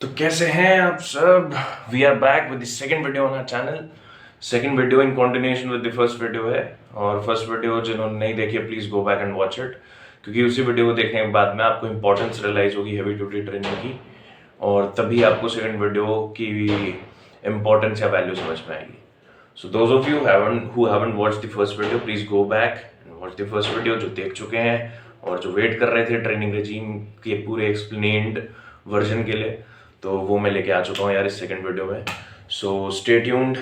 तो कैसे हैं आप सब? We are back with the second video on our channel. Second video in continuation with the first video है। और फर्स्ट वीडियो जिन्होंने नहीं देखी है please go back and watch it, क्योंकि उसी वीडियो को देखने के बाद में आपको इंपॉर्टेंस रियलाइज होगी हैवी ड्यूटी ट्रेनिंग की, और तभी आपको सेकंड वीडियो की इंपॉर्टेंस या वैल्यू समझ में आएगी। So those of you who haven't watched the first video, please go back and watch the first video. जो देख चुके हैं और जो वेट कर रहे थे ट्रेनिंग रेजीम के पूरे एक्सप्लेन्ड वर्जन के लिए, तो वो मैं लेके आ चुका हूँ यार इस सेकंड वीडियो में। So stay tuned.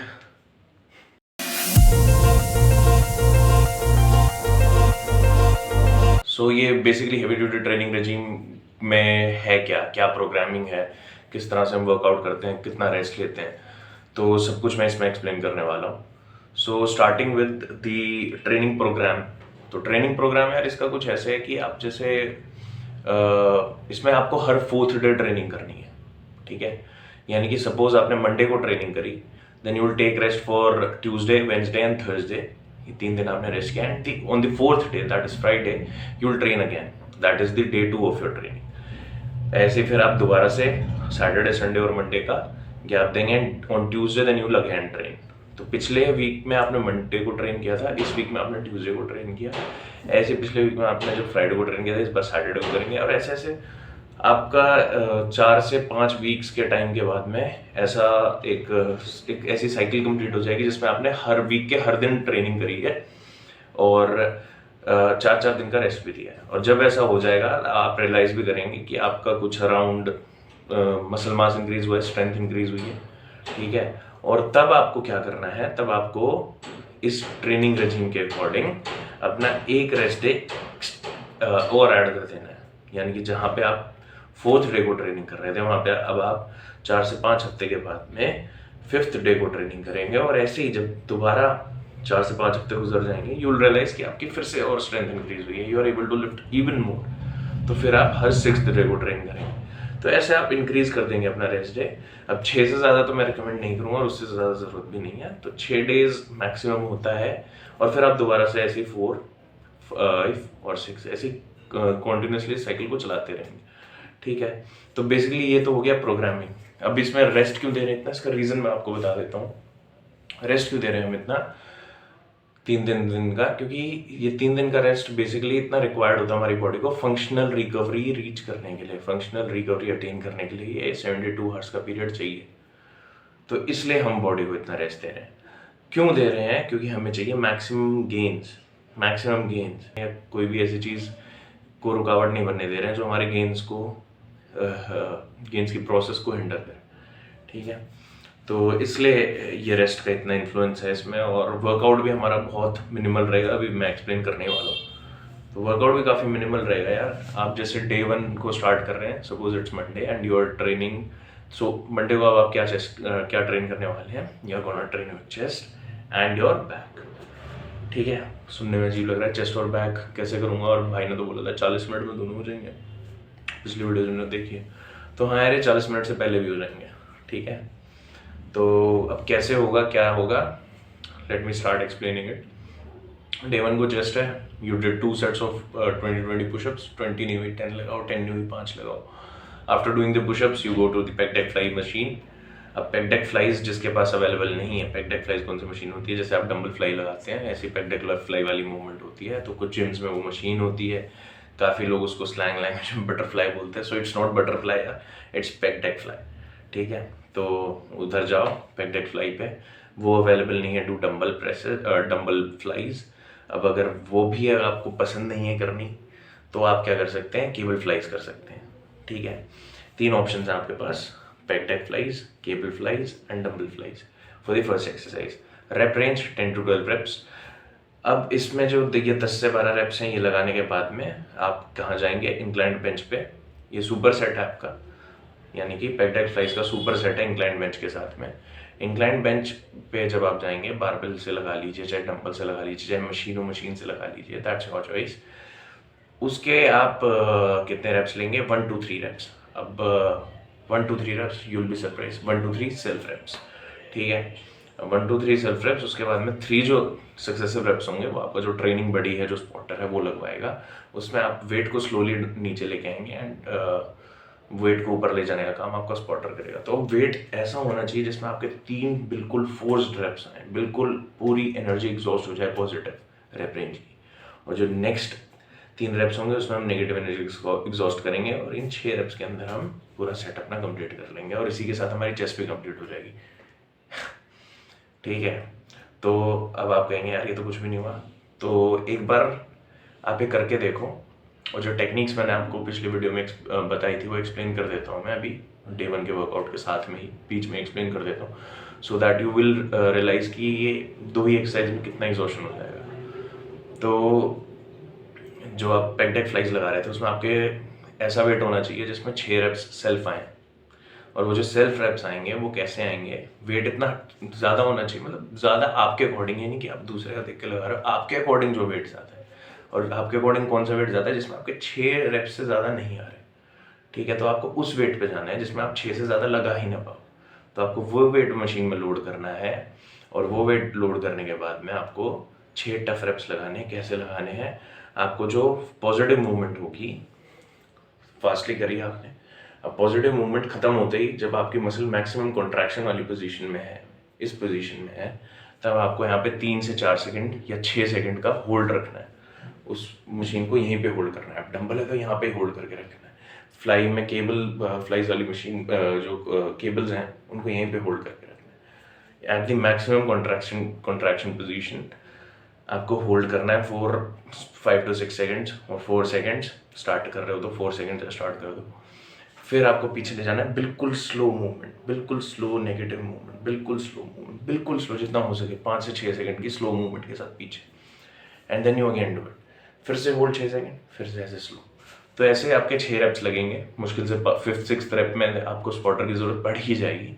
सो ये basically heavy duty training regime में है क्या क्या प्रोग्रामिंग है, किस तरह से हम वर्कआउट करते हैं, कितना रेस्ट लेते हैं, तो सब कुछ मैं इसमें एक्सप्लेन करने वाला हूँ। So starting with the training programme. तो ट्रेनिंग प्रोग्राम यार इसका कुछ ऐसे है कि आप जैसे इसमें आपको हर 4th डे ट्रेनिंग करनी है, ठीक है। यानी कि सपोज आपने मंडे को ट्रेनिंग करी, then you will take rest for Tuesday, Wednesday and Thursday. ये 3 दिन आपने रेस्ट किया, and on the 4th day that is Friday you will train again, that is the day 2 of your training. ऐसे फिर आप दोबारा से सैटरडे, संडे और मंडे का गैप देंगे, and on Tuesday then you will again train. तो पिछले वीक में आपने मंडे को ट्रेन किया था, इस वीक में आपने ट्यूसडे को ट्रेन किया। ऐसे पिछले वीक में आपने जो फ्राइडे को ट्रेन किया था, इस बार सैटरडे को करेंगे। और ऐसे ऐसे आपका 4 से 5 वीक्स के टाइम के बाद में ऐसा एक ऐसी साइकिल कंप्लीट हो जाएगी जिसमें आपने हर वीक के हर दिन ट्रेनिंग करी है और 4-4 दिन का रेस्ट भी दिया है। और जब ऐसा हो जाएगा आप रियलाइज भी करेंगे कि आपका कुछ अराउंड मसल मास इंक्रीज हुआ है, स्ट्रेंथ इंक्रीज हुई है, ठीक है। और तब आपको क्या करना है, तब आपको इस ट्रेनिंग रेजिम के अकॉर्डिंग अपना एक रेस्ट डे और ऐड कर देना है। यानी कि जहाँ पे आप 4th डे को ट्रेनिंग कर रहे थे, वहाँ पे अब आप 4 से 5 हफ्ते के बाद में 5th डे को ट्रेनिंग करेंगे। और ऐसे ही जब दोबारा 4 से 5 हफ्ते गुजर जाएंगे, यू विल रियलाइज कि आपकी फिर से और स्ट्रेंथ इंक्रीज हुई है, you are able to lift even more. तो फिर आप हर 6th डे को ट्रेन करेंगे। तो ऐसे आप इंक्रीज कर देंगे अपना रेस्ट डे। अब 6 से ज़्यादा तो मैं रिकमेंड नहीं करूँगा, और उससे ज़्यादा ज़रूरत भी नहीं है। तो 6 डेज मैक्सिमम होता है, और फिर आप दोबारा से ऐसी 4, 5 और 6 ऐसी कॉन्टिन्यूसली साइकिल को चलाते रहेंगे, ठीक है। तो बेसिकली ये तो हो गया प्रोग्रामिंग। अब इसमें रेस्ट क्यों दे रहे हैं इतना, इसका रीज़न मैं आपको बता देता हूँ। रेस्ट क्यों दे रहे हैं हम इतना 3 दिन का, क्योंकि ये 3 दिन का रेस्ट बेसिकली इतना रिक्वायर्ड होता है हमारी बॉडी को फंक्शनल रिकवरी रीच करने के लिए, फंक्शनल रिकवरी अटेन करने के लिए ये 72 आवर्स का पीरियड चाहिए। तो इसलिए हम बॉडी को इतना रेस्ट दे रहे हैं। क्यों दे रहे हैं? क्योंकि हमें चाहिए मैक्सिमम गेन्स, या कोई भी ऐसी चीज़ को रुकावट नहीं बनने दे रहे हैं जो हमारे गेन्स की प्रोसेस को हिंडर करे, ठीक है। तो इसलिए ये रेस्ट का इतना इन्फ्लुएंस है इसमें। और वर्कआउट भी हमारा बहुत मिनिमल रहेगा, अभी मैं एक्सप्लेन करने वाला हूँ। तो वर्कआउट भी काफ़ी मिनिमल रहेगा यार। आप जैसे डे 1 को स्टार्ट कर रहे हैं, suppose it's Monday and you are training. So Monday को अब आप क्या ट्रेन करने वाले हैं? You are gonna train your chest and your back, ठीक है। सुनने में अजीब लग रहा है, चेस्ट और बैक कैसे करूँगा, और भाई ने तो बोला था 40 मिनट में दोनों हो जाएंगे, पिछली वीडियो जो देखिए। तो हाँ यार, ये 40 मिनट से पहले भी हो जाएंगे, ठीक है। तो अब कैसे होगा, क्या होगा, let me start explaining it. Day 1 को चेस्ट है, you did 2 sets of 20 pushups, 20 नहीं हुई 10 लगाओ, 10 नहीं हुई 5 लगाओ। After doing the pushups you go to the pec deck fly machine. अब पेक डेक फ्लाइज जिसके पास अवेलेबल नहीं है, पेक डेक फ्लाइज कौन सी मशीन होती है, जैसे आप डंबल फ्लाई लगाते हैं ऐसी पेक डेक फ्लाई वाली मूवमेंट होती है। तो कुछ जिम्स में वो मशीन होती है, काफ़ी लोग उसको स्लैंग लैंग्वेज में बटरफ्लाई बोलते हैं। So it's not butterfly, it's pack deck fly, ठीक है। तो उधर जाओ पेक डेक फ्लाई पे, वो अवेलेबल नहीं है two dumbbell presses dumbbell flies. अब अगर वो भी आपको पसंद नहीं है करनी, तो आप क्या कर सकते हैं, केबल फ्लाइज कर सकते हैं, ठीक है। 3 ऑप्शन हैं आपके पास, pec deck flyes, cable flyes and dumbbell flyes for the first exercise. Rep range 10 to 12 reps. अब इसमें जो देखिए 10 से 12 रेप्स हैं, ये लगाने के बाद में आप कहाँ जाएंगे, इंक्लाइंड बेंच पे। ये सुपर सेट है आपका, यानी कि पेक डेक फ्लाइज का सुपर सेट है इंक्लाइंड बेंच के साथ में। इंक्लाइंड बेंच पे जब आप जाएंगे, बारबेल से लगा लीजिए, चाहे डंबल से लगा लीजिए, चाहे मशीन से लगा लीजिए, दैट्स योर चॉइस। उसके आप कितने रेप्स लेंगे, 1 to 3 रेप्स। अब 1 to 3 reps, you will be surprise, 1 to 3 self reps, ठीक है। 1 to 3 सेल्फ रेप्स। उसके बाद में 3 जो सक्सेसिव रेप्स होंगे वो आपका जो ट्रेनिंग बडी है, जो स्पॉटर है, वो लगवाएगा। उसमें आप वेट को स्लोली नीचे लेके आएंगे, एंड वेट को ऊपर ले जाने का काम आपका स्पॉटर करेगा। तो वेट ऐसा होना चाहिए जिसमें आपके 3 बिल्कुल फोर्स्ड रेप्स आए, बिल्कुल पूरी एनर्जी एग्जॉस्ट हो जाए पॉजिटिव रेप रेंज की, और जो नेक्स्ट 3 रेप्स होंगे उसमें हम नेगेटिव एनर्जी एग्जॉस्ट करेंगे, और इन 6 रेप्स के अंदर हम पूरा सेट अपना कंप्लीट कर लेंगे, और इसी के साथ हमारी चेस्ट भी कंप्लीट हो जाएगी। ठीक है, तो अब आप कहेंगे यार ये तो कुछ भी नहीं हुआ, तो एक बार आप ये करके देखो, और जो टेक्निक्स मैंने आपको पिछली वीडियो में बताई थी वो एक्सप्लेन कर देता हूँ मैं अभी डे 1 के वर्कआउट के साथ में ही बीच में एक्सप्लेन कर देता हूँ, so that you will realise कि ये 2 ही एक्सरसाइज में कितना एग्जॉशन हो जाएगा। तो जो आप पेग डेक फ्लाइज लगा रहे थे उसमें आपके ऐसा वेट होना चाहिए जिसमें 6 रेप्स सेल्फ आए, और वो जो सेल्फ रेप्स आएंगे वो कैसे आएंगे, वेट इतना ज़्यादा होना चाहिए, मतलब ज़्यादा आपके अकॉर्डिंग, ये नहीं कि आप दूसरे का देख के लगा रहे हो, आपके अकॉर्डिंग जो वेट आता है, और आपके अकॉर्डिंग कौन सा वेट जाता है जिसमें आपके 6 रेप्स से ज़्यादा नहीं आ रहे। ठीक है, तो आपको उस वेट पे जाना है जिसमें आप 6 से ज़्यादा लगा ही ना पाओ, तो आपको वो वेट मशीन में लोड करना है, और वो वेट लोड करने के बाद में आपको 6 टफ रेप्स लगाने हैं। कैसे लगाने हैं, आपको जो पॉजिटिव मूवमेंट होगी, फास्टली करिए आपने, अब पॉजिटिव मूवमेंट खत्म होते ही जब आपकी मसल मैक्सिमम कॉन्ट्रैक्शन वाली पोजीशन में है, इस पोजीशन में है, तब आपको यहाँ पे 3 से 4 सेकंड या 6 सेकंड का होल्ड रखना है, उस मशीन को यहीं पे होल्ड करना है। अब डंबल है तो यहाँ पे होल्ड करके रखना है, फ्लाई में केबल फ्लाइज वाली मशीन जो केबल्स हैं उनको यहीं पे होल्ड करके रखना है। At the maximum contraction position आपको होल्ड करना है 5 to 6 सेकेंड्स, और 4 सेकेंड्स स्टार्ट कर रहे हो तो 4 सेकेंड से स्टार्ट कर दो। फिर आपको पीछे ले जाना है, बिल्कुल स्लो मूवमेंट, बिल्कुल स्लो नेगेटिव मूवमेंट, बिल्कुल स्लो मूवमेंट, बिल्कुल स्लो जितना हो सके, 5 से 6 सेकेंड की स्लो मूवमेंट के साथ पीछे, and then you again do it, फिर से होल्ड 6 सेकेंड, फिर से ऐसे स्लो। तो ऐसे आपके 6 रेप्स लगेंगे, मुश्किल से 5th 6th रेप में आपको स्पॉटर की जरूरत पड़ ही जाएगी,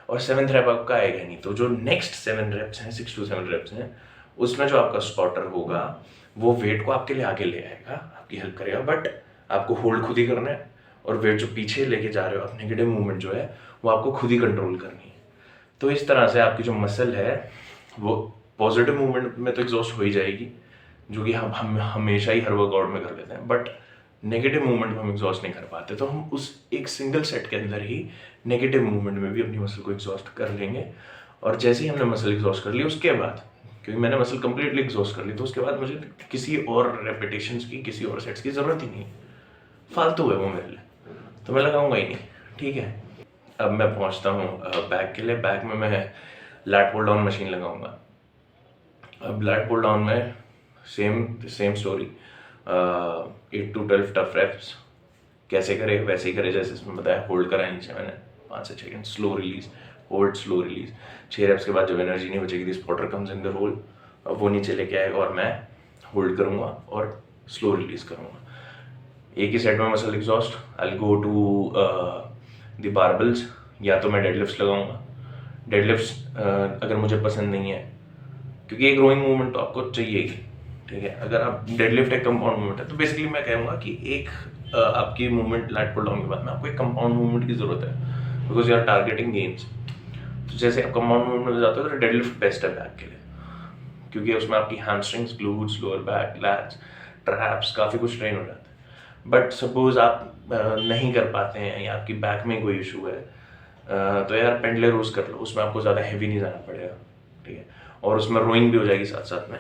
और 7th रेप आपका आएगा नहीं। तो जो नेक्स्ट 7 रेप्स हैं, 6 to 7 रेप्स हैं, उसमें जो आपका स्पॉटर होगा वो वेट को आपके लिए आगे ले आएगा, आपकी हेल्प करेगा, बट आपको होल्ड खुद ही करना है, और वेट जो पीछे लेके जा रहे हो आप, नेगेटिव मूवमेंट जो है वो आपको खुद ही कंट्रोल करनी है। तो इस तरह से आपकी जो मसल है वो पॉजिटिव मूवमेंट में तो एग्जॉस्ट हो ही जाएगी, जो कि हम हमेशा ही हर वर्कआउट में कर लेते हैं, बट नेगेटिव मूवमेंट में हम एग्जॉस्ट नहीं कर पाते, तो हम उस एक सिंगल सेट के अंदर ही नेगेटिव मूवमेंट में भी अपनी मसल को एग्जॉस्ट कर लेंगे। और जैसे ही हमने मसल एग्जॉस्ट कर ली उसके बाद, क्योंकि मैंने मसल कंप्लीटली एग्जॉस्ट कर ली, तो उसके बाद मुझे किसी और रेपिटेशंस की, किसी और सेट्स की ज़रूरत ही नहीं, फालतू है वो मेरे लिए, तो मैं लगाऊंगा ही नहीं। ठीक है, अब मैं पहुंचता हूँ बैक के लिए। बैक में मैं लैट पुल डाउन मशीन लगाऊंगा। अब लैट पुल डाउन में same story, 8 to 12 tough reps. कैसे करे, वैसे ही करे जैसे इसमें बताया, होल्ड करा नीचे मैंने 5 से 6 second, slow release, hold, slow release. 6 reps के बाद जब एनर्जी नहीं बचेगी, this spotter comes in the role, वो नीचे लेके आएगा और मैं होल्ड करूँगा और स्लो रिलीज करूँगा। एक ही सेट में muscle exhaust. I will go to the barbells, या तो मैं डेडलिफ्ट्स लगाऊंगा। डेडलिफ्ट्स अगर मुझे पसंद नहीं है, क्योंकि एक ग्रोइंग मूवमेंट तो आपको चाहिए ही। ठीक है, अगर आप डेडलिफ्ट एक कंपाउंड मूवमेंट है, तो बेसिकली मैं कहूँगा कि एक आपकी मूवमेंट लैट पुल डाउन के बाद में आपको एक कंपाउंड मूवमेंट की जरूरत है, because you are targeting gains. तो जैसे आप कंपाउंड मूवमेंट में जाते हो तो डेडलिफ्ट बेस्ट है बैक के लिए, क्योंकि उसमें आपकी hamstrings, glutes, lower back, lats, traps, काफ़ी कुछ ट्रेन हो जाता है। बट सपोज आप नहीं कर पाते हैं या आपकी बैक में कोई इशू है, तो यार पेंडले रोज कर लो, उसमें आपको ज़्यादा हैवी नहीं जाना पड़ेगा। ठीक है, और उसमें रोइंग भी हो जाएगी साथ साथ में,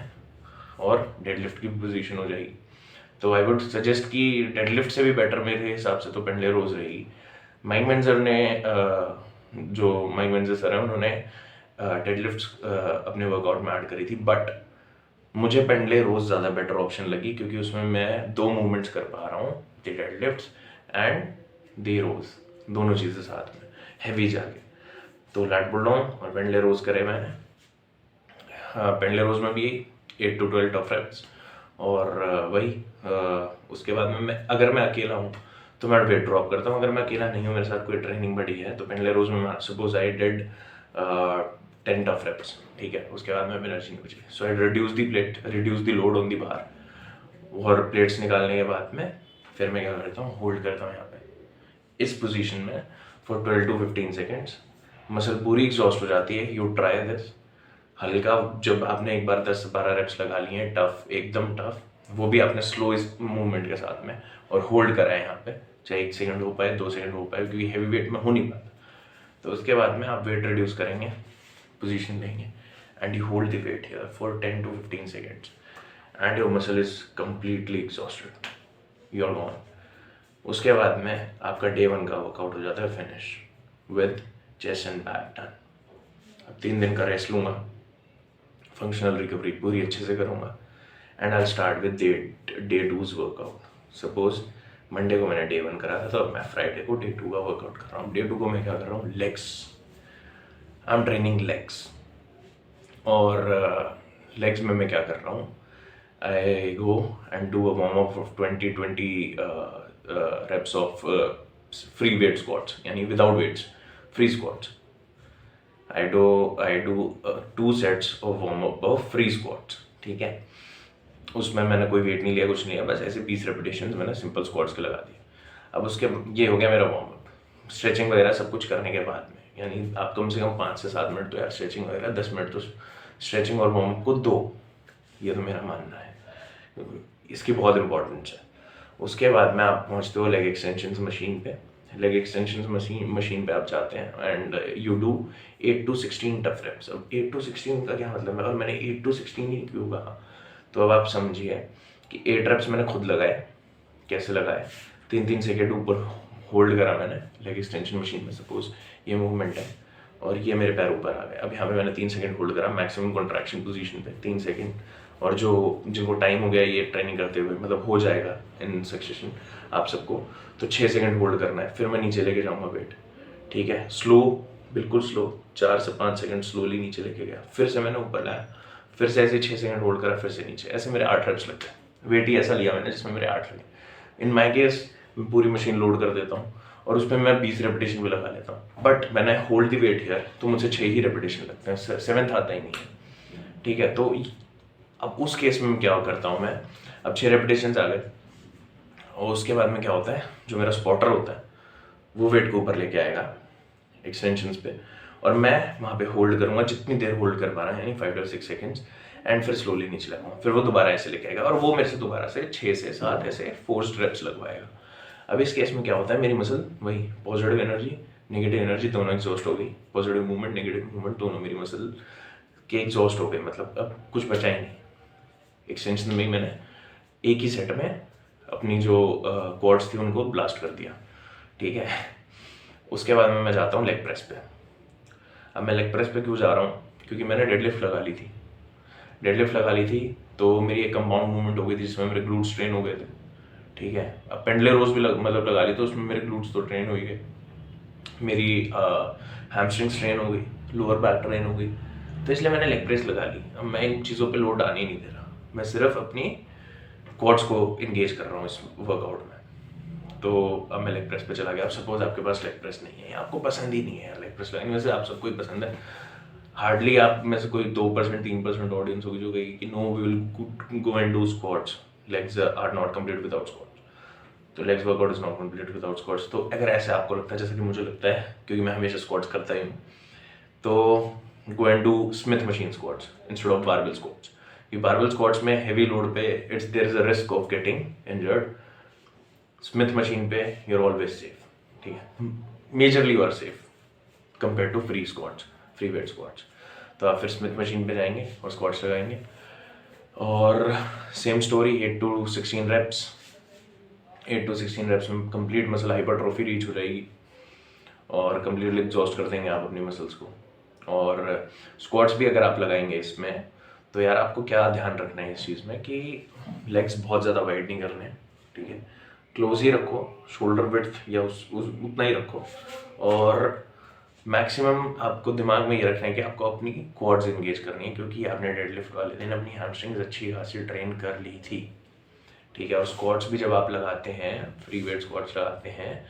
और डेडलिफ्ट की पोजीशन हो जाएगी। तो आई वुड सजेस्ट कि डेडलिफ्ट से भी बेटर मेरे हिसाब से तो पेंडले रोज रहेगी। माइक मेंजर ने जो माइक मेंजर सर है, उन्होंने डेडलिफ्ट अपने वर्कआउट में ऐड करी थी, बट मुझे पेंडले रोज ज़्यादा बेटर ऑप्शन लगी, क्योंकि उसमें मैं 2 मूवमेंट्स कर पा रहा हूँ, द डेडलिफ्ट्स एंड द रोज, दोनों चीज़ें साथ में हैवी जाके। तो लैट पुल डाउन और पेंडले रोज करे मैंने। पेंडले रोज में भी 8 to 12 टफ रेप्स, और वही उसके बाद में अगर मैं अकेला हूँ तो मैं वेट ड्रॉप करता हूँ। अगर मैं अकेला नहीं हूँ, मेरे साथ कोई ट्रेनिंग बड़ी है, तो पेंडले रोज में suppose I did 10 tough reps. ठीक है, उसके बाद में एनर्जी नहीं बची, so I reduce the load on the bar, और प्लेट्स निकालने के बाद में फिर मैं क्या करता हूँ, होल्ड करता हूँ यहाँ पे इस पोजीशन में फॉर 12 to 15 सेकेंड्स। मसल पूरी एग्जॉस्ट हो जाती है, यू ट्राई दिस। हल्का, जब आपने एक बार 10-12 रेप्स लगा लिए हैं टफ, एकदम टफ, वो भी आपने स्लो इस मूवमेंट के साथ में, और होल्ड करा है यहाँ पे चाहे 1 सेकंड हो पाए, 2 सेकंड हो पाए, क्योंकि हैवी वेट में हो नहीं पाता। तो उसके बाद में आप वेट रिड्यूस करेंगे, पोजीशन लेंगे and you hold the weight here for 10 to 15 seconds and your muscle is completely exhausted, you are gone. उसके बाद में आपका डे 1 का वर्कआउट हो जाता है finish with chest and back done. अब 3 दिन का रेस्ट लूँगा, फंक्शनल रिकवरी पूरी अच्छे से करूँगा and I start with day 2's workout. Suppose Monday को मैंने डे 1 करा था, तो अब मैं फ्राइडे को डे 2 का वर्कआउट कर रहा हूँ। डे 2 को मैं क्या कर रहा हूँ, legs, I am training legs. और लेग्स में मैं क्या कर रहा हूँ, I go and do a warm up of 20 reps of free weight squats, यानी without weights, free squats. I do 2 sets of warm up of free squats, ठीक है। उसमें मैंने कोई वेट नहीं लिया, कुछ नहीं है, बस ऐसे 20 रेपिटेशन मैंने सिंपल स्क्वाट्स के लगा दिए। अब उसके ये हो गया मेरा वार्म अप। स्ट्रेचिंग वगैरह सब कुछ करने के बाद में, यानी आप कम से कम 5 से 7 मिनट तो यार स्ट्रेचिंग वगैरह, 10 मिनट तो स्ट्रेचिंग और वार्म अप को दो, ये तो मेरा मानना है, इसकी बहुत इंपॉर्टेंस है। उसके बाद में आप पहुंचते हो लेग एक्सटेंशन मशीन पे। लेग एक्सटेंशन मशीन पे आप जाते हैं and you do 8 to 16 tough reps. अब 8 to 16 का क्या मतलब है, और मैंने 8 to 16 ही क्यों कहा, तो अब आप समझिए कि 8 रेप्स मैंने खुद लगाए। कैसे लगाए, 3-3 सेकेंड ऊपर होल्ड करा मैंने लेग एक्सटेंशन मशीन में। सपोज ये मूवमेंट है और ये मेरे पैर ऊपर आ गए, अब यहाँ पे मैंने 3 सेकेंड होल्ड करा मैक्सिमम कॉन्ट्रैक्शन पोजीशन पे, 3 सेकेंड। और जो जिनको टाइम हो गया ये ट्रेनिंग करते हुए, मतलब हो जाएगा इन सक्सेशन आप सबको, तो 6 सेकेंड होल्ड करना है, फिर मैं नीचे लेके जाऊँगा वेट, ठीक है। स्लो, बिल्कुल स्लो, 4 से 5 सेकेंड स्लोली नीचे लेके गया, फिर से मैंने ऊपर लाया, फिर से ऐसे 6 सेकेंड होल्ड करा, फिर से नीचे, ऐसे मेरे 8 रेप्स लग गए। वेट ही ऐसा लिया मैंने जिसमें मेरे 8 लगे। इन माई केस मैं पूरी मशीन लोड कर देता हूँ और उसमें मैं 20 रेपिटेशन भी लगा लेता हूँ, बट मैंने होल्ड द वेट हियर, तो मुझे 6 ही रेपिटेशन लगते हैं, 7th आता ही नहीं है, ठीक है। तो अब उस केस में क्या करता हूँ मैं, अब 6 रेपिटेशन आ गए और उसके बाद में क्या होता है, जो मेरा स्पॉटर होता है वो वेट को ऊपर लेके आएगा एक्सटेंशंस पे, और मैं वहाँ पे होल्ड करूँगा जितनी देर होल्ड कर पा रहा है, यानी 5 to 6 सेकेंड्स, एंड फिर स्लोली नीचे लगाऊंगा, फिर वो दोबारा ऐसे लेके आएगा और वो मेरे से दोबारा से 6 से 7 ऐसे फोर्स्ड रेप्स लगवाएगा। अब इस केस में क्या होता है, मेरी मसल वही पॉजिटिव एनर्जी नेगेटिव एनर्जी दोनों एग्जॉस्ट हो गई, पॉजिटिव मूवमेंट नेगेटिव मूवमेंट दोनों मेरी मसल के एग्जॉस्ट हो गए, मतलब अब कुछ बचा ही नहीं। एक्सटेंशन में ही मैंने एक ही सेट में अपनी जो क्वाड्स थी उनको ब्लास्ट कर दिया, ठीक है। उसके बाद में मैं जाता हूँ लेग प्रेस पे। अब मैं लेग प्रेस पे क्यों जा रहा हूँ, क्योंकि मैंने डेडलिफ्ट लगा ली थी, तो मेरी एक कंपाउंड मूवमेंट हो गई थी जिसमें मेरे ग्लूट्स ट्रेन हो गए थे, ठीक है। अब पेंडले रोज भी मतलब लगा ली, तो उसमें मेरे ग्लूट्स तो ट्रेन हो ही गए, मेरी हैमस्ट्रिंग्स ट्रेन हो गई, लोअर बैक ट्रेन हो गई, तो इसलिए मैंने लेग प्रेस लगा ली। अब मैं इन चीज़ों पे लोड आने ही नहीं दे रहा, मैं सिर्फ अपनी क्वाड्स को इंगेज कर रहा हूँ इस वर्कआउट में। तो अब मैं लेग प्रेस पे चला गया। अब सपोज आपके पास लेग प्रेस नहीं है, आपको पसंद ही नहीं है लेग प्रेस लगानी, वैसे आप सबको ही पसंद है, हार्डली आप में से कोई 2% 3% ऑडियंस होगी जो कहेगी कि no we will go and do squats, legs are not complete without squats, तो legs workout is not complete without squats. तो अगर ऐसे आपको लगता है, जैसे कि मुझे लगता है क्योंकि मैं हमेशा स्क्वाट्स करता ही हूँ, तो go and do Smith machine squats instead of barbell squats. ये बारबेल स्क्वाट्स में हैवी लोड पे there is a risk of getting injured, Smith machine पे यू आर ऑलवेज सेफ, ठीक है, majorly you are safe compare to free squats, free weight squats. तो आप फिर Smith machine पे जाएंगे और स्क्वाट्स लगाएंगे, और same story 8 to 16 reps. 8 to 16 reps में कंप्लीट मसल हाइपरट्रोफी रीच हो जाएगी और कंप्लीटली एग्जॉस्ट कर देंगे आप अपनी मसल्स को। और स्क्वाट्स भी अगर आप लगाएंगे इसमें, तो यार आपको क्या ध्यान रखना है इस चीज़ में कि लेग्स बहुत ज़्यादा वाइड नहीं करने, ठीक है, क्लोज ही रखो, शोल्डर विड्थ या उतना ही रखो, और मैक्सिमम आपको दिमाग में ये रखना है कि आपको अपनी क्वाड्स एंगेज करनी है, क्योंकि आपने डेडलिफ्ट वाले दिन अपनी हैमस्ट्रिंग्स अच्छी खासी ट्रेन कर ली थी, ठीक है। और स्क्वाट्स भी जब आप लगाते हैं, फ्री वेट स्क्वाट्स लगाते हैं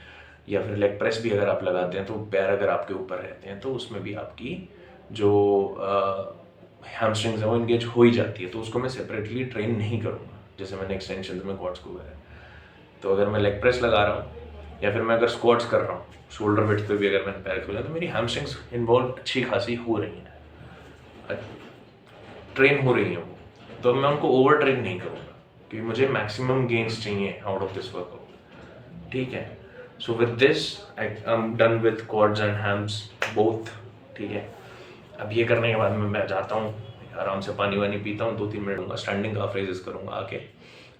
या फिर लेग प्रेस भी अगर आप लगाते हैं, तो पैर अगर आपके ऊपर रहते हैं तो उसमें भी आपकी जो हैमस्ट्रिंग्स है वो इंगेज हो ही जाती है, तो उसको मैं सेपरेटली ट्रेन नहीं करूँगा जैसे मैंने एक्सटेंशन में क्वाड्स को करा। तो अगर मैं लेग प्रेस लगा रहा हूँ या फिर मैं अगर स्क्वाट्स कर रहा हूँ, शोल्डर विड्थ पे भी अगर मैंने पैर खोला, तो मेरी हैमस्ट्रिंग्स इन्वॉल्व अच्छी खासी हो रही हैं, ट्रेन हो रही हैं वो, तो मैं उनको ओवर ट्रेन नहीं करूँगा, क्योंकि मुझे मैक्सिमम गेन्स चाहिए आउट ऑफ दिस वर्कआउट, ठीक है। So with this I am done with quads and hams both, ठीक है। अब ये करने के बाद मैं जाता हूँ, आराम से पानी वानी पीता हूँ, 2-3 मिनट दूंगा, स्टैंडिंग काफ रेजेस करूँगा आके,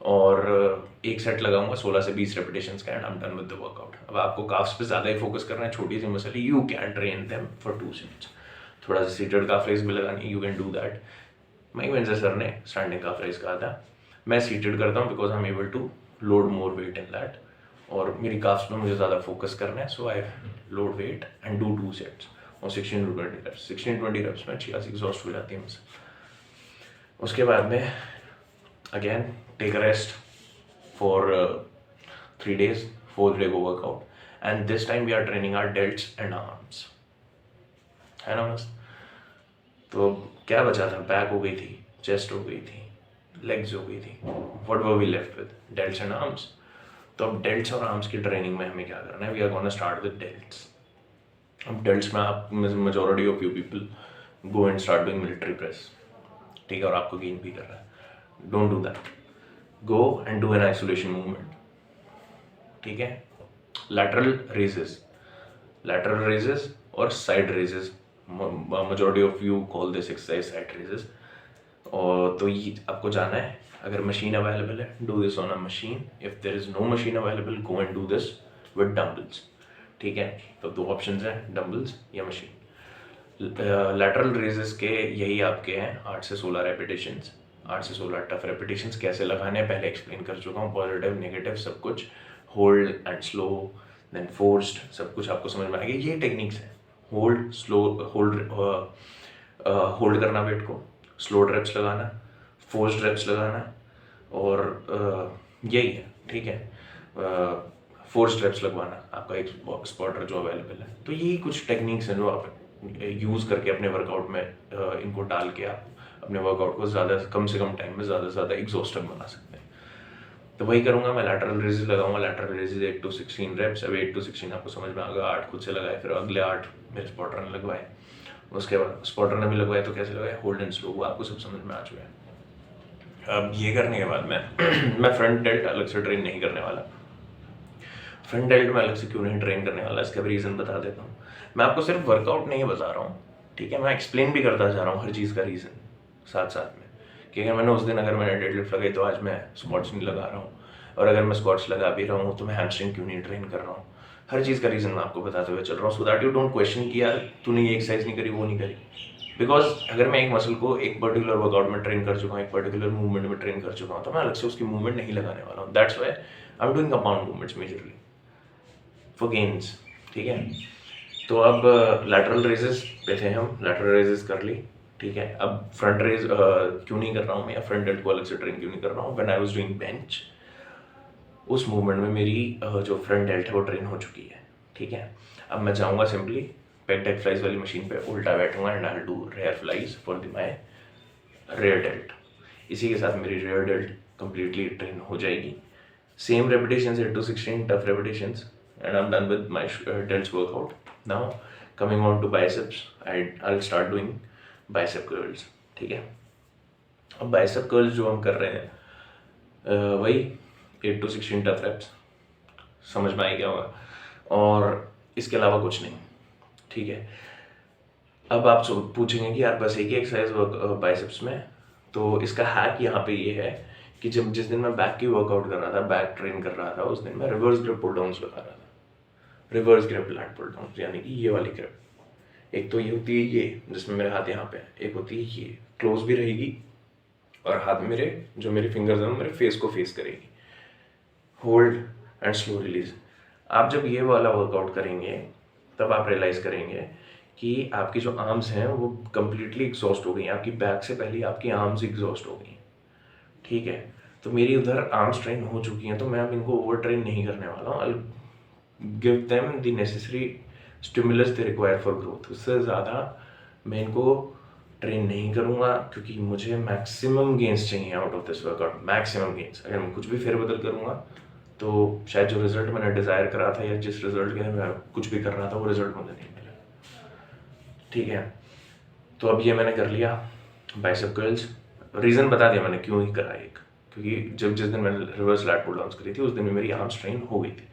और एक सेट लगाऊंगा 16 से 20 रेपिटेशंस का, and I am done with the workout. अब आपको काफ्स पे ज़्यादा ही फोकस करना है, छोटी सी muscle, you can train them for 2 sets. थोड़ा सा सीटेड काफ रेज भी लगानी, you can do that. Mayank Venger sir ने स्टैंडिंग काफ रेज कहा था, मैं सीटेड करता हूँ because I am able to load more weight in that, और मेरी काफ्स पे मुझे ज़्यादा फोकस करना है, so I load weight and do 2 sets और 16 to 20 reps। 16 to 20 reps में अच्छी खासी एग्जॉस्ट हो जाती है मुझसे। उसके बाद में again take rest for 3 days, 4th day को workout, and this time we are training our delts and arms, है ना मस्त। तो क्या बचा था, बैक हो गई थी, चेस्ट हो गई थी, लेग्स हो गई थी, whatever we left with, delts and arms. तो अब डेल्ट्स और आर्म्स की ट्रेनिंग में हमें क्या करना है, we are gonna start with delts. अब डेल्ट्स में आप majority of you people go and start doing military press, ठीक है, और आपको गेन भी कर रहा है, don't do that, go and do an isolation movement, ठीक है। लैटरल रेजेस और side raises, majority of you call this exercise side raises. और तो ये आपको जाना है, अगर मशीन अवेलेबल है do this on a machine, if there is no machine available go and do this with dumbbells, ठीक है। तो 2 ऑप्शंस हैं, डंबल्स या मशीन। लैटरल रेजेस के यही आपके हैं 8 से 16 रेपिटेशंस, 8 से 16 टफ रेपिटेशंस। कैसे लगाने हैं पहले एक्सप्लेन कर चुका हूँ, पॉजिटिव नेगेटिव सब कुछ, hold and slow then forced, सब कुछ आपको समझ में आ गया। ये टेक्निक्स हैं, होल्ड स्लो, होल्ड करना वेट को, स्लो रेप्स लगाना, फोर्स्ड रेप्स लगाना, और यही है, ठीक है। फोर्स्ड रेप्स लगवाना, आपका एक स्पॉटर जो अवेलेबल है। तो यही कुछ टेक्निक्स हैं जो आप यूज़ करके अपने वर्कआउट में इनको डाल के आप अपने वर्कआउट को ज़्यादा कम से कम टाइम में ज़्यादा से ज़्यादा एग्जॉस्टिव बना सकते हैं। तो वही करूँगा मैं, लैटरल रेजेस लगाऊंगा, लैटरल रेजेस 8 to 16 रेप्स। अब 8 to 16 आपको समझ में आ गया, 8 खुद से लगाए, फिर अगले 8 मेरे स्पॉटर ने लगवाए, उसके बाद स्पॉटर ने भी लगवाया, तो कैसे लगाए, होल्ड एंड स्लो, वो आपको सब समझ में आ चुका है। अब ये करने के बाद मैं फ्रंट डेल्ट अलग से ट्रेन नहीं करने वाला। फ्रंट डेल्ट में अलग से क्यों नहीं ट्रेन करने वाला, इसका भी रीज़न बता देता हूँ। मैं आपको सिर्फ वर्कआउट नहीं बता रहा हूँ, ठीक है, मैं एक्सप्लेन भी करता जा रहा हूँ हर चीज़ का रीज़न साथ साथ में, कि अगर मैंने उस दिन अगर मैंने डेडलिफ्ट लगाई तो आज मैं स्क्वाट्स नहीं लगा रहा हूँ, और अगर मैं स्क्वाट्स लगा भी रहा हूँ तो मैं हैमस्ट्रिंग क्यों नहीं ट्रेन कर रहा हूँ। हर चीज़ का रीज़न मैं आपको बताते हुए चल रहा हूँ, so that you don't question कि यार तूने ये एक्सरसाइज नहीं करी, वो नहीं करी। बिकॉज अगर मैं एक मसल को एक पर्टिकुलर वर्कआउट में ट्रेन कर चुका हूँ, एक पर्टिकुलर मूवमेंट में ट्रेन कर चुका हूँ, तो मैं अलग से उसकी मूवमेंट नहीं लगाने वाला हूँ। That's why I am doing compound movements majorly for gains, ठीक है। तो अब लैटरल रेजेस पे थे हम, लैटरल रेजेस कर ली, ठीक है। अब फ्रंट रेज क्यों नहीं कर रहा हूँ मैं, या फ्रंट डेल्ट को अलग से ट्रेन क्यों नहीं कर रहा हूँ, when I was doing bench, उस मूवमेंट में मेरी जो फ्रंट डेल्ट है वो ट्रेन हो चुकी है, ठीक है। अब मैं जाऊँगा सिंपली पेग डेक फ्लाइज वाली मशीन पे, उल्टा बैठूंगा and I will do rear flies for the my rear delt. इसी के साथ मेरी रेयर डेल्ट कंप्लीटली ट्रेन हो जाएगी। Same repetitions 8 to 16 tough repetitions, and I'm done with my delts workout. Now coming on to biceps, I'll start doing bicep curls, ठीक है। अब bicep curls जो हम कर रहे हैं वही 8 to 16 टफ रेप्स, समझ में आ गया होगा, और इसके अलावा कुछ नहीं, ठीक है। अब आप पूछेंगे कि यार बस एक ही एक्सरसाइज बाइसेप्स में, तो इसका हैक यहाँ पे ये है कि जब जिस दिन मैं बैक की वर्कआउट कर रहा था, बैक ट्रेन कर रहा था, उस दिन मैं रिवर्स ग्रिप पुल डाउन्स लगा रहा था। Reverse grip lat pull down, यानी कि ये वाली ग्रिप, एक तो ये होती है ये जिसमें मेरे हाथ यहाँ पे है, एक होती है ये क्लोज भी रहेगी और हाथ मेरे जो मेरी फिंगर्स हैं मेरे फेस को फेस करेगी। Hold and slow release. आप जब ये वाला वर्कआउट करेंगे तब आप रियलाइज करेंगे कि आपकी जो आर्म्स हैं वो कंप्लीटली एग्जॉस्ट हो गई, आपकी बैक से पहले आपकी आर्म्स एग्जॉस्ट हो गई, ठीक है। तो मेरी उधर आर्म्स ट्रेन हो चुकी हैं, तो मैं अब इनको ओवर ट्रेन नहीं करने वाला हूँ। Give them the necessary stimulus they require for growth. उससे ज़्यादा मैं इनको ट्रेन नहीं करूँगा, क्योंकि मुझे मैक्सिमम गेंस चाहिए out of this workout, maximum gains. अगर मैं कुछ भी फेरबदल करूँगा तो शायद जो रिजल्ट मैंने डिज़ायर करा था या जिस रिजल्ट के लिए मैं कुछ भी कर रहा था वो रिजल्ट मुझे नहीं मिला, ठीक है। तो अब ये मैंने कर लिया बाइसेप कर्ल्स। रीज़न बता दिया मैंने क्यों ही करा एक, क्योंकि जिस दिन मैंने रिवर्स लैट पुल डाउन्स करी थी उस दिन में मेरी आर्म्स ट्रेन हो गई थी।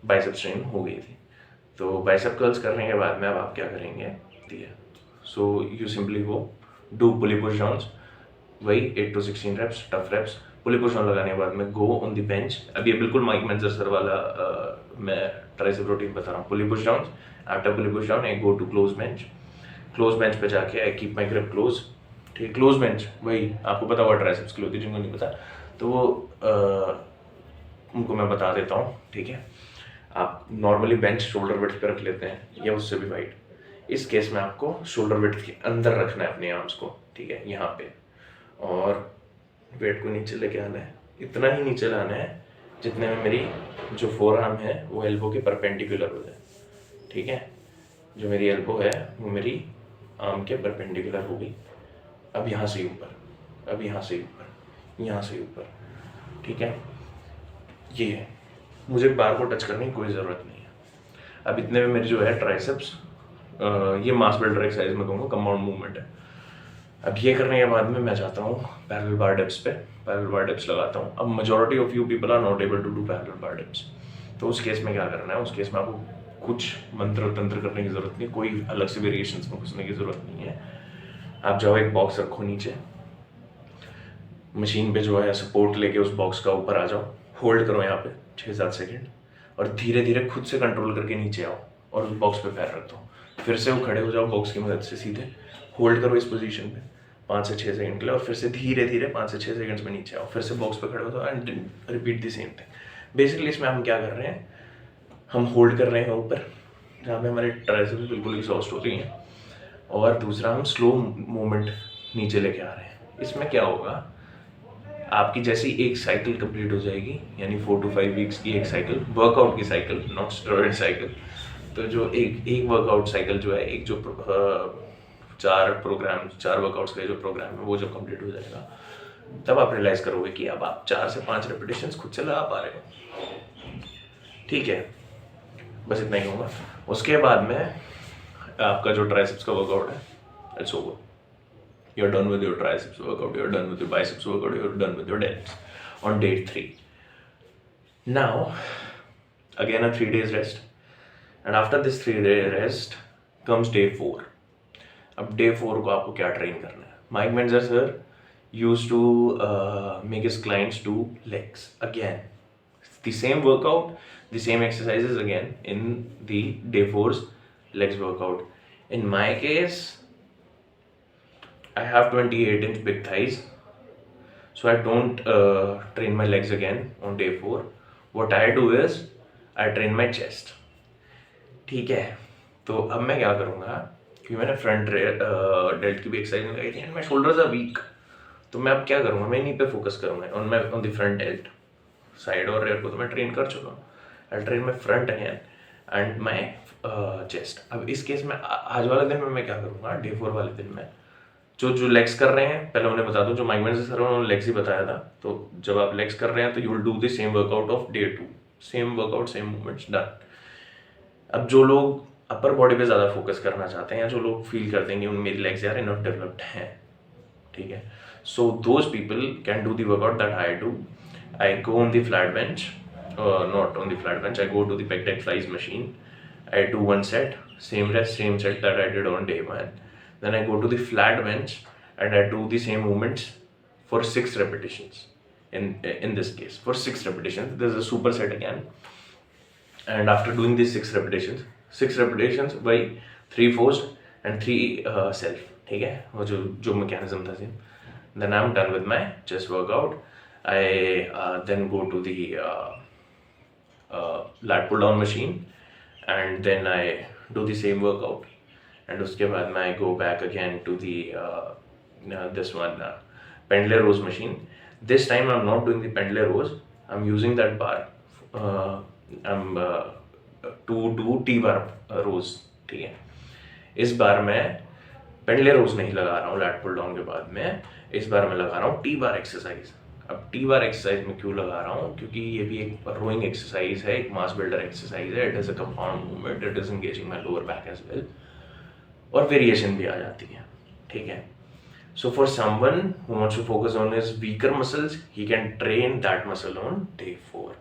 बाइसेप्स ट्रेन हो गई थी। तो बाइसेप कर्ल्स करने के बाद में अब आप क्या करेंगे, ठीक है। So you simply go do pulley push downs, वही 8 to 16 reps, tough reps. Pulley push down लगाने के बाद में गो ऑन द बेंच। अब ये बिल्कुल माइक मेंजर सर वाला मैं ट्राइसेप रूटीन बता रहा हूँ। Pulley push down, after pulley push down I go to close bench. Close bench पे जाके I keep my grip close, ठीक है। क्लोज बेंच वही आपको पता हुआ ट्राइसेप्स के लिए होती है, जिनको नहीं पता तो वो उनको मैं बता देता हूँ, ठीक है। आप नॉर्मली बेंच शोल्डर विड्थ पे रख लेते हैं या उससे भी वाइड। इस केस में आपको शोल्डर विड्थ के अंदर रखना है अपने आर्म्स को, ठीक है, यहाँ पे, और वेट को नीचे लेके आना है। इतना ही नीचे लाना है जितने में मेरी जो फोर आर्म है वो एल्बो के परपेंडिकुलर हो जाए, ठीक है। जो मेरी एल्बो है वो मेरी आर्म के परपेंडिकुलर हो गई। अब यहाँ से ऊपर, अब यहाँ से ऊपर, यहाँ से ऊपर, ठीक है। ये है, मुझे बार को टच करने की कोई ज़रूरत नहीं है। अब इतने में मेरी जो है ट्राइसेप्स, ये मास बिल्डर एक्सरसाइज में कहूँगा कंपाउंड मूवमेंट है। अब ये करने के बाद में मैं जाता हूँ पैरेलल बार डिप्स पे, पैरेलल बार डिप्स लगाता हूँ। अब majority of you people are not able to do parallel bar dips, तो उस केस में क्या करना है, उस केस में आपको कुछ मंत्र तंत्र करने की ज़रूरत नहीं, कोई अलग से वेरिएशंस में घुसने की ज़रूरत नहीं है। आप जाओ एक बॉक्स रखो नीचे, मशीन पे जो है सपोर्ट लेके उस बॉक्स का ऊपर आ जाओ, होल्ड करो यहाँ पे 6-7 सेकेंड और धीरे धीरे खुद से कंट्रोल करके नीचे आओ और उस बॉक्स पे पैर रख दो। फिर से वो खड़े हो जाओ बॉक्स की मदद से, सीधे होल्ड करो इस पोजीशन पे 5 से 6 सेकंड के लिए और फिर से धीरे धीरे 5 से 6 सेकंड्स में नीचे आओ, फिर से बॉक्स पे खड़े हो जाओ and repeat the same thing. Basically इसमें हम क्या कर रहे हैं, हम होल्ड कर रहे हैं ऊपर जहाँ पे हमारे ट्राइसेप्स बिल्कुल एग्जॉस्ट होती हैं, और दूसरा हम स्लो मूवमेंट नीचे लेके आ रहे हैं। इसमें क्या होगा, आपकी जैसी एक साइकिल कंप्लीट हो जाएगी, यानी 4 to 5 वीक्स की एक साइकिल, वर्कआउट की साइकिल, नॉट स्टेरॉइड साइकिल। तो जो एक वर्कआउट साइकिल जो है, एक जो 4 वर्कआउट्स का जो प्रोग्राम है वो जब कंप्लीट हो जाएगा, तब आप रियलाइज करोगे कि अब आप 4 से 5 रेपिटेशंस खुद से लगा पा रहे हो, ठीक है। बस इतना ही होगा। उसके बाद में आपका जो ट्राइसेप्स का वर्कआउट है, it's over. You're done with your triceps workout, you're done with your biceps workout, you're done with your delts on day 3. Now, again a 3 days rest. And after this 3 day rest comes day 4. अब day 4 को आपको क्या train करना है? Mike Menzer sir used to make his clients do legs again. The same workout, the same exercises again in the day 4's legs workout. In my case, I have 28-inch big thighs, so I don't train my legs again on day 4. What I do is I train my chest, ठीक है। तो अब मैं क्या करूँगा, क्योंकि मैंने front dealt की भी एक्सरसाइज लगाई थी and my shoulders are weak, तो मैं अब क्या करूँगा, मैं इन्हीं पे फोकस करूँगा on the front delt. Side और रेयर को तो मैं ट्रेन कर चुका हूँ, I train my front again and my chest. अब इस केस में आज वाले दिन में मैं क्या करूँगा, डे 4 वाले दिन में जो लेग्स कर रहे हैं, पहले उन्हें बता दूं, जो माइक मेंजर सर उन्होंने लेग्स ही बताया था। तो जब आप लेग्स कर रहे हैं तो you will do the same workout of day 2, same workout, same movements, done. अब जो लोग अपर बॉडी पे ज़्यादा फोकस करना चाहते हैं या जो लोग फील करते हैं कि मेरी लेग्स यार इनफ डेवलप्ड हैं, ठीक है, so those people can do the workout that I do. I go on the flat bench, not on the flat bench, I go to the pec deck flies machine, I do 1 set, same rest, same set that I did on day 1. Then I go to the flat bench and I do the same movements for 6 repetitions. In this case, for 6 repetitions, there's a superset again. And after doing these 6 repetitions by 3 forced and 3 self, ठीक है, वो जो mechanism था same. Then I'm done with my chest workout. I then go to the lat pull down machine and then I do the same workout. And उसके बाद मैं I go back again to the this one pendlay rows machine. This time I'm not doing the pendlay rows. I'm using that bar. I'm to do T-bar rows, ठीक है। इस बार मैं pendlay rows नहीं लगा रहा हूँ lat pull down के बाद में, इस बार मैं लगा रहा हूँ T-bar एक्सरसाइज। अब T-bar एक्सरसाइज में क्यों लगा रहा हूँ, क्योंकि ये भी एक रोइंग एक्सरसाइज है, एक मास बिल्डर एक्सरसाइज है। It is a compound movement, it is engaging my lower back as well, और वेरिएशन भी आ जाती है, ठीक है। So for someone who wants to focus on his weaker muscles, he can train that muscle on day 4।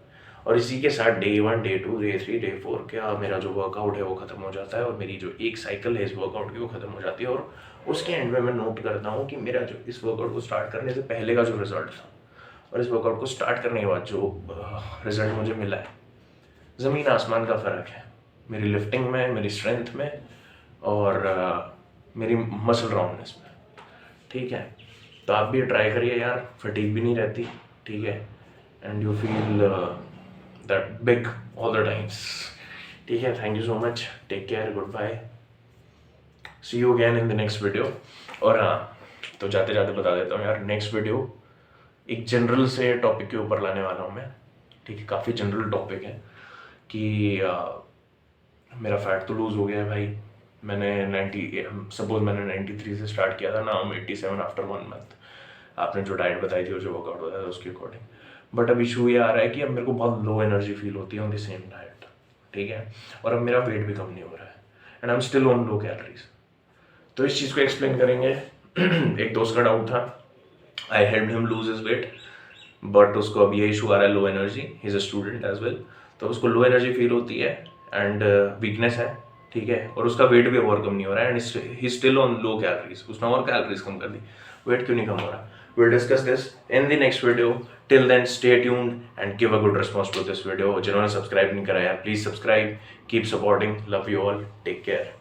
और इसी के साथ डे 1, डे 2, डे 3, डे 4 क्या मेरा जो वर्कआउट है वो ख़त्म हो जाता है और मेरी जो एक साइकिल है इस वर्कआउट की वो ख़त्म हो जाती है। और उसके एंड में मैं नोट करता हूँ कि मेरा जो इस वर्कआउट को स्टार्ट करने से पहले का जो रिजल्ट था और इस वर्कआउट को स्टार्ट करने के बाद जो रिजल्ट मुझे मिला है, ज़मीन आसमान का फ़र्क है मेरी लिफ्टिंग में, मेरी स्ट्रेंथ में और मेरी मसल राउंडनेस में। ठीक है, तो आप भी ट्राई करिए यार, फटीग भी नहीं रहती। ठीक है, and you feel that big all the times. ठीक है, thank you so much, take care, good bye, see you again in the next video. और हाँ, तो जाते जाते बता देता हूँ यार, नेक्स्ट वीडियो एक जनरल से टॉपिक के ऊपर लाने वाला हूँ मैं। ठीक है, काफ़ी जनरल टॉपिक है कि मेरा फैट तो लूज़ हो गया है भाई। मैंने 93 से स्टार्ट किया था ना, हम 87 आफ्टर 1 मंथ। आपने जो डाइट बताई थी और जो वर्कआउट बताया था उसके अकॉर्डिंग। बट अब इशू ये आ रहा है कि अब मेरे को बहुत लो एनर्जी फील होती है ऑन द सेम डाइट। ठीक है, और अब मेरा वेट भी कम नहीं हो रहा है and I am still on low calories. तो इस चीज़ को एक्सप्लेन करेंगे। एक दोस्त का डाउट था, I help him lose his weight, but उसको अब ये इशू आ रहा है low energy, he is a student as well. तो उसको लो एनर्जी फील होती है एंड वीकनेस है। ठीक है, और उसका वेट भी और कम नहीं हो रहा है and he still on low calories. उसने और कैलोरीज कम कर दी, वेट क्यों नहीं कम हो रहा? We'll discuss this in the next video. Till then, stay tuned and give a good response to this video. जिन्होंने सब्सक्राइब नहीं करा यार, please subscribe, keep supporting, love you all, take care.